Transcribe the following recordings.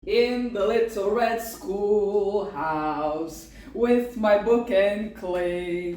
in the little red schoolhouse with my book and clay,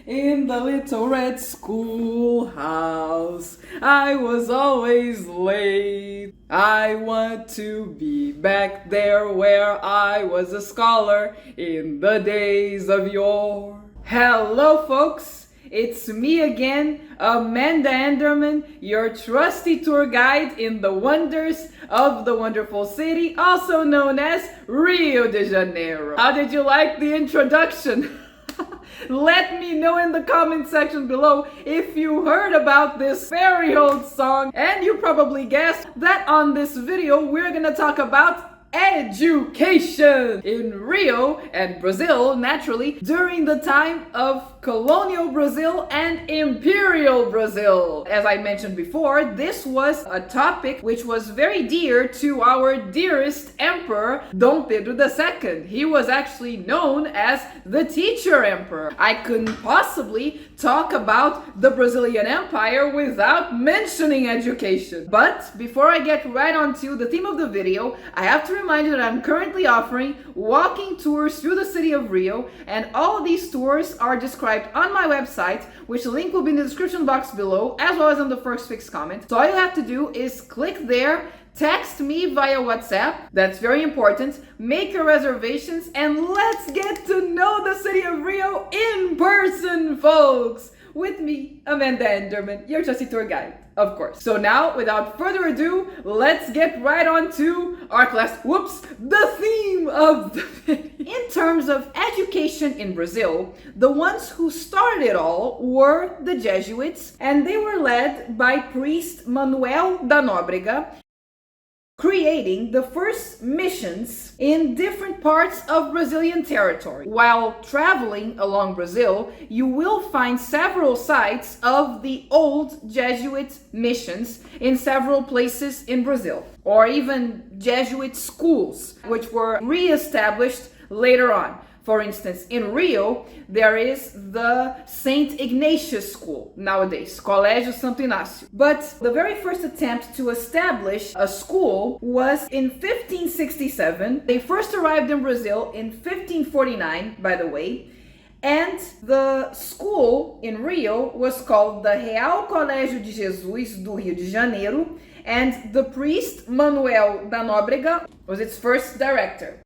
in the little red schoolhouse. I was always late. I want to be back there where I was a scholar in the days of yore. Hello, folks. It's me again, Amanda Enderman, your trusty tour guide in the wonders of the wonderful city, also known as Rio de Janeiro. How did you like the introduction? Let me know in the comment section below if you heard about this very old song, and you probably guessed that on this video we're gonna talk about education in Rio and Brazil, naturally, during the time of colonial Brazil and imperial Brazil. As I mentioned before, this was a topic which was very dear to our dearest emperor, D.Pedro II. He was actually known as the teacher emperor. I couldn't possibly talk about the Brazilian Empire without mentioning education. But before I get right onto the theme of the video, I have to remind you that I'm currently offering walking tours through the city of Rio, and all of these tours are described on my website, which the link will be in the description box below, as well as on the first fixed comment. So all you have to do is click there, text me via WhatsApp, that's very important, make your reservations, and let's get to know the city of Rio in person, folks! With me, Amanda Enderman, your trusty tour guide, of course. So now, without further ado, let's get right on to our class, the theme of the video. In terms of education in Brazil, the ones who started it all were the Jesuits, and they were led by priest Manuel da Nóbrega, creating the first missions in different parts of Brazilian territory. While traveling along Brazil, you will find several sites of the old Jesuit missions in several places in Brazil, or even Jesuit schools, which were re-established later on. For instance, in Rio, there is the St. Ignatius School nowadays, Colégio Santo Inácio. But the very first attempt to establish a school was in 1567. They first arrived in Brazil in 1549, by the way. And the school in Rio was called the Real Colégio de Jesus do Rio de Janeiro, and the priest Manuel da Nóbrega was its first director.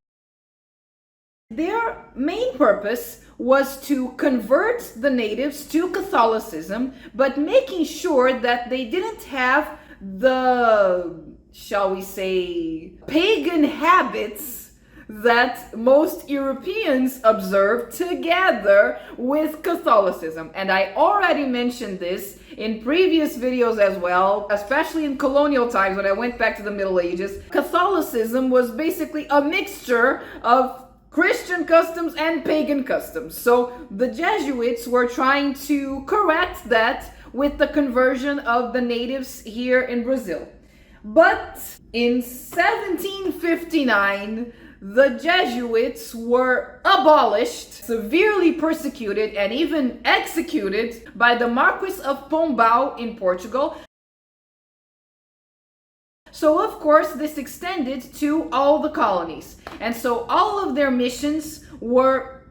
Their main purpose was to convert the natives to Catholicism, but making sure that they didn't have the, shall we say, pagan habits that most Europeans observed together with Catholicism. And I already mentioned this in previous videos as well, especially in colonial times when I went back to the Middle Ages. Catholicism was basically a mixture of Christian customs and pagan customs. So the Jesuits were trying to correct that with the conversion of the natives here in Brazil. But in 1759, the Jesuits were abolished, severely persecuted, and even executed by the Marquis of Pombal in Portugal. So of course this extended to all the colonies, and so all of their missions were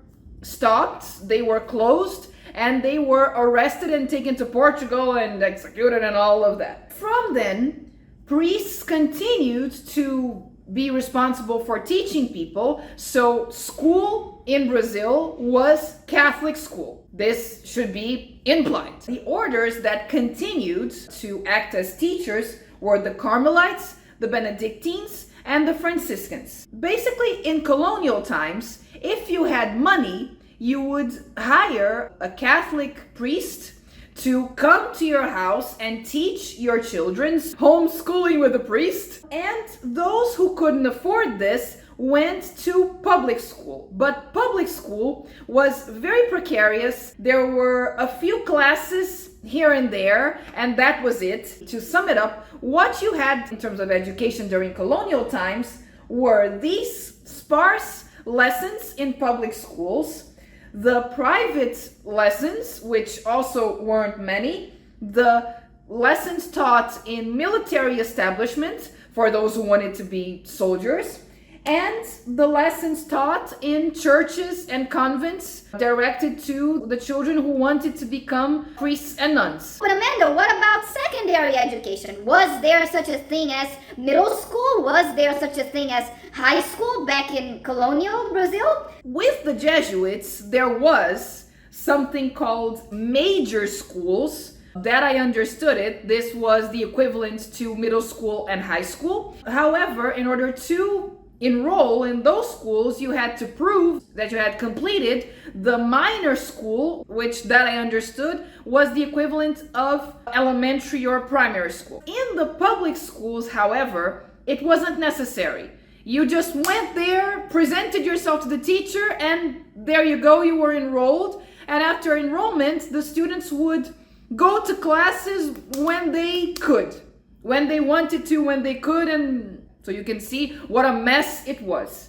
stopped, they were closed, and they were arrested and taken to Portugal and executed and all of that. From then, priests continued to be responsible for teaching people, so school in Brazil was Catholic school. This should be implied. The orders that continued to act as teachers were the Carmelites, the Benedictines, and the Franciscans. Basically, in colonial times, if you had money, you would hire a Catholic priest to come to your house and teach your children, homeschooling with a priest. And those who couldn't afford this went to public school. But public school was very precarious. There were a few classes here and there, and that was it. To sum it up, what you had in terms of education during colonial times were these sparse lessons in public schools, the private lessons, which also weren't many, the lessons taught in military establishments. for those who wanted to be soldiers, and the lessons taught in churches and convents directed to the children who wanted to become priests and nuns. But Amanda, what about secondary education? Was there such a thing as middle school? Was there such a thing as high school back in colonial Brazil? With the Jesuits, there was something called major schools. That I understood it, this was the equivalent to middle school and high school. However, in order to enroll in those schools, you had to prove that you had completed the minor school, which that I understood was the equivalent of elementary or primary school. In the public schools, however, it wasn't necessary. You just went there, presented yourself to the teacher, and there you go, you were enrolled. And after enrollment, the students would go to classes when they could, when they wanted to, when they could, and so you can see what a mess it was.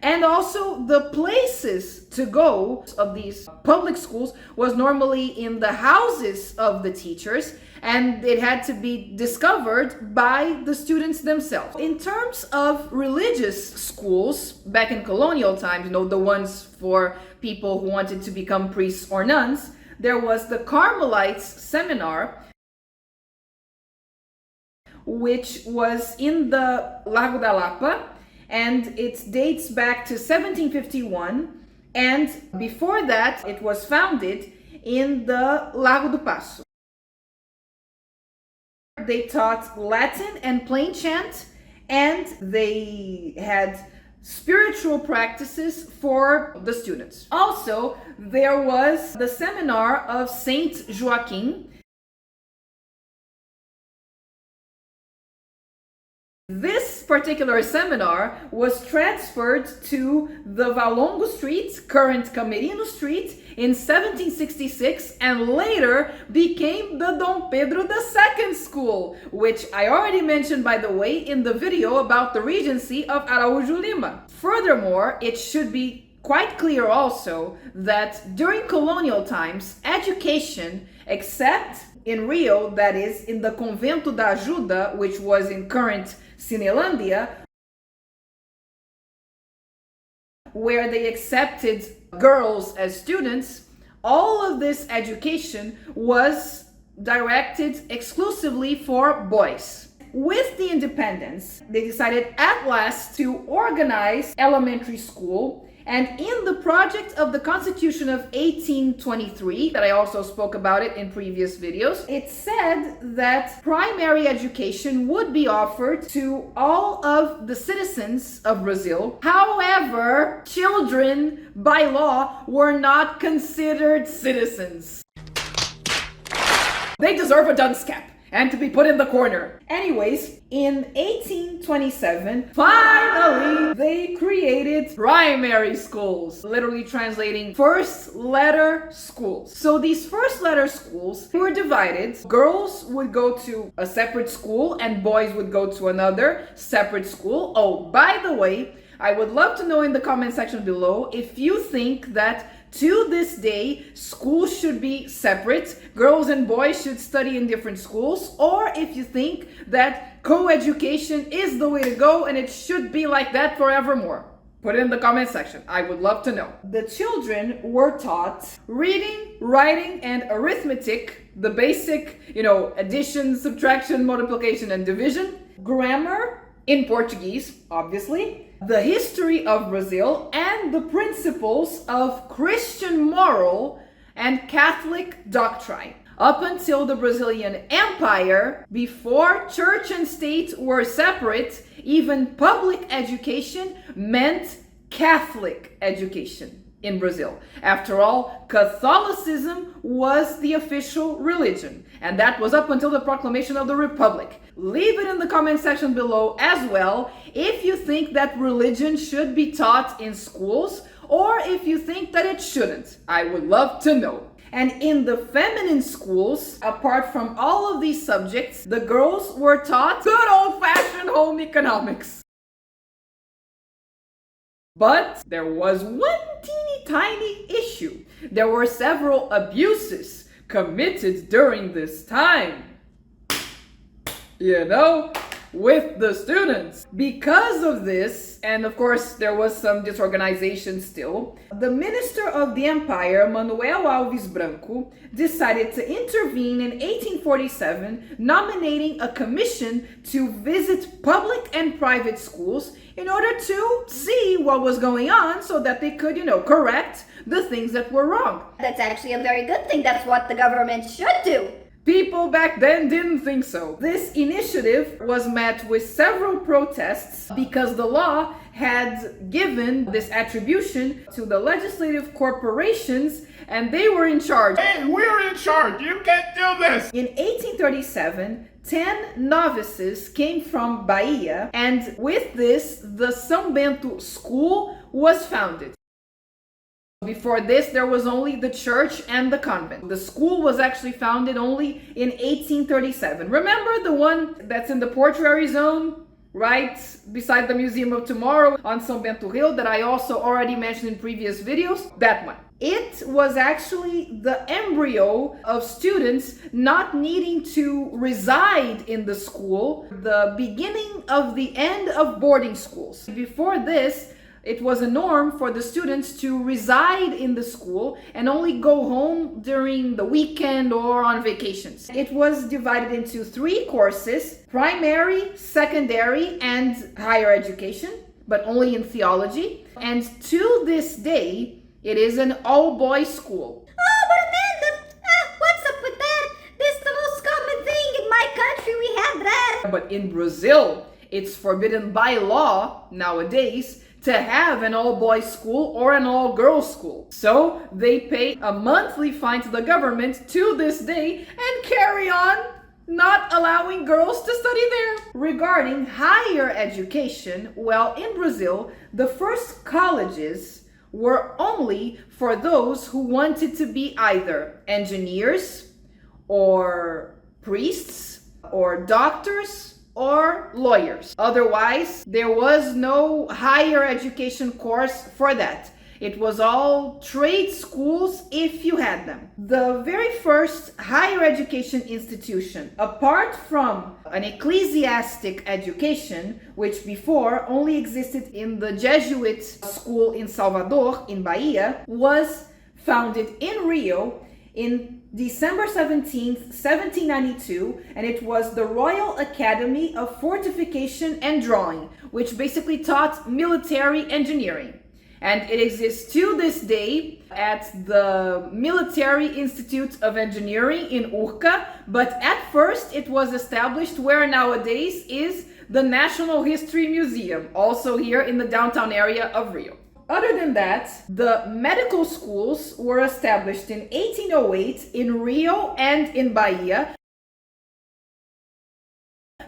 And also the places to go of these public schools was normally in the houses of the teachers, and it had to be discovered by the students themselves. In terms of religious schools, back in colonial times, the ones for people who wanted to become priests or nuns, there was the Carmelites seminar, which was in the Lago da Lapa, and it dates back to 1751, and before that it was founded in the Lago do Passo. They taught Latin and plain chant, and they had spiritual practices for the students. Also, there was the seminar of Saint Joaquim. This particular seminar was transferred to the Valongo Street, current Camerino Street, in 1766, and later became the D.Pedro II School, which I already mentioned, by the way, in the video about the Regency of Araújo Lima. Furthermore, it should be quite clear also that during colonial times, education, except in Rio, that is, in the Convento da Ajuda, which was in current Cinelândia, where they accepted girls as students, all of this education was directed exclusively for boys. With the independence, they decided at last to organize elementary school, and in the project of the Constitution of 1823, that I also spoke about it in previous videos, it said that primary education would be offered to all of the citizens of Brazil. However, children by law were not considered citizens. They deserve a dunce cap and to be put in the corner. Anyways, in 1827, finally, they created primary schools, literally translating first letter schools. So these first letter schools were divided. Girls would go to a separate school and boys would go to another separate school. Oh, by the way, I would love to know in the comment section below if you think that to this day, schools should be separate, girls and boys should study in different schools, or if you think that co-education is the way to go and it should be like that forevermore. Put it in the comment section. I would love to know. The children were taught reading, writing, and arithmetic, the basic, addition, subtraction, multiplication, and division, grammar, in Portuguese, obviously, the history of Brazil, and the principles of Christian moral and Catholic doctrine. Up until the Brazilian Empire, before church and state were separate, even public education meant Catholic education in Brazil. After all, Catholicism was the official religion, and that was up until the proclamation of the Republic. Leave it in the comment section below as well if you think that religion should be taught in schools, or if you think that it shouldn't. I would love to know. And in the feminine schools, apart from all of these subjects, the girls were taught good old-fashioned home economics. But there was one teeny tiny issue. There were several abuses committed during this time. with the students. Because of this, and of course there was some disorganization still, the minister of the empire, Manuel Alves Branco, decided to intervene in 1847, nominating a commission to visit public and private schools in order to see what was going on so that they could, correct the things that were wrong. That's actually a very good thing. That's what the government should do. People back then didn't think so. This initiative was met with several protests because the law had given this attribution to the legislative corporations and they were in charge. Hey, we're in charge. You can't do this. In 1837, 10 novices came from Bahia, and with this, the São Bento School was founded. Before this, there was only the church and the convent. The school was actually founded only in 1837. Remember the one that's in the Portuary Zone, right beside the Museum of Tomorrow on São Bento Hill that I also already mentioned in previous videos? That one. It was actually the embryo of students not needing to reside in the school, the beginning of the end of boarding schools. Before this, it was a norm for the students to reside in the school and only go home during the weekend or on vacations. It was divided into 3 courses: primary, secondary, and higher education, but only in theology. And to this day, it is an all-boys school. Oh, but Amanda, what's up with that? This is the most common thing in my country. We have that. But in Brazil, it's forbidden by law nowadays to have an all-boys school or an all-girls school. So they pay a monthly fine to the government to this day and carry on not allowing girls to study there. Regarding higher education, well, in Brazil, the first colleges were only for those who wanted to be either engineers or priests or doctors or lawyers. Otherwise, there was no higher education course for that. It was all trade schools if you had them. The very first higher education institution, apart from an ecclesiastic education, which before only existed in the Jesuit school in Salvador, in Bahia, was founded in Rio in December 17th, 1792, and it was the Royal Academy of Fortification and Drawing, which basically taught military engineering. And it exists to this day at the Military Institute of Engineering in Urca, but at first it was established where nowadays is the National History Museum, also here in the downtown area of Rio. Other than that, the medical schools were established in 1808 in Rio and in Bahia.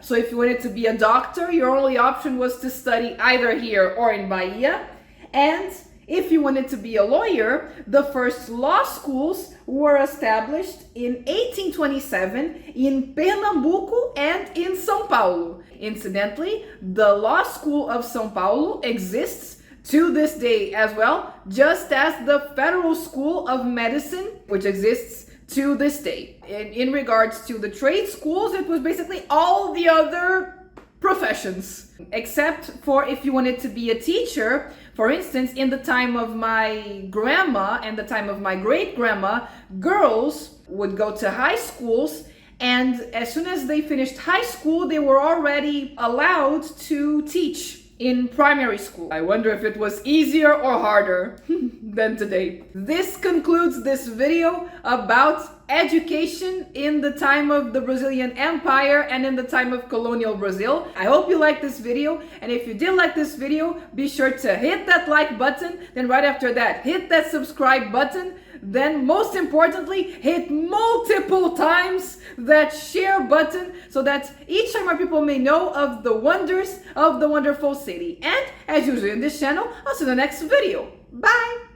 So if you wanted to be a doctor, your only option was to study either here or in Bahia. And if you wanted to be a lawyer, the first law schools were established in 1827 in Pernambuco and in São Paulo. Incidentally, the Law School of São Paulo exists to this day as well, just as the Federal School of Medicine, which exists to this day. In regards to the trade schools, it was basically all the other professions, except for if you wanted to be a teacher. For instance, in the time of my grandma and the time of my great-grandma, girls would go to high schools, and as soon as they finished high school, they were already allowed to teach in primary school. I wonder if it was easier or harder than today. This concludes this video about education in the time of the Brazilian Empire and in the time of colonial Brazil. I hope you liked this video, and if you did like this video, be sure to hit that like button, then right after that, hit that subscribe button, then most importantly, hit multiple times that share button so that each time more people may know of the wonders of the wonderful city. And as usual in this channel, I'll see you in the next video. Bye!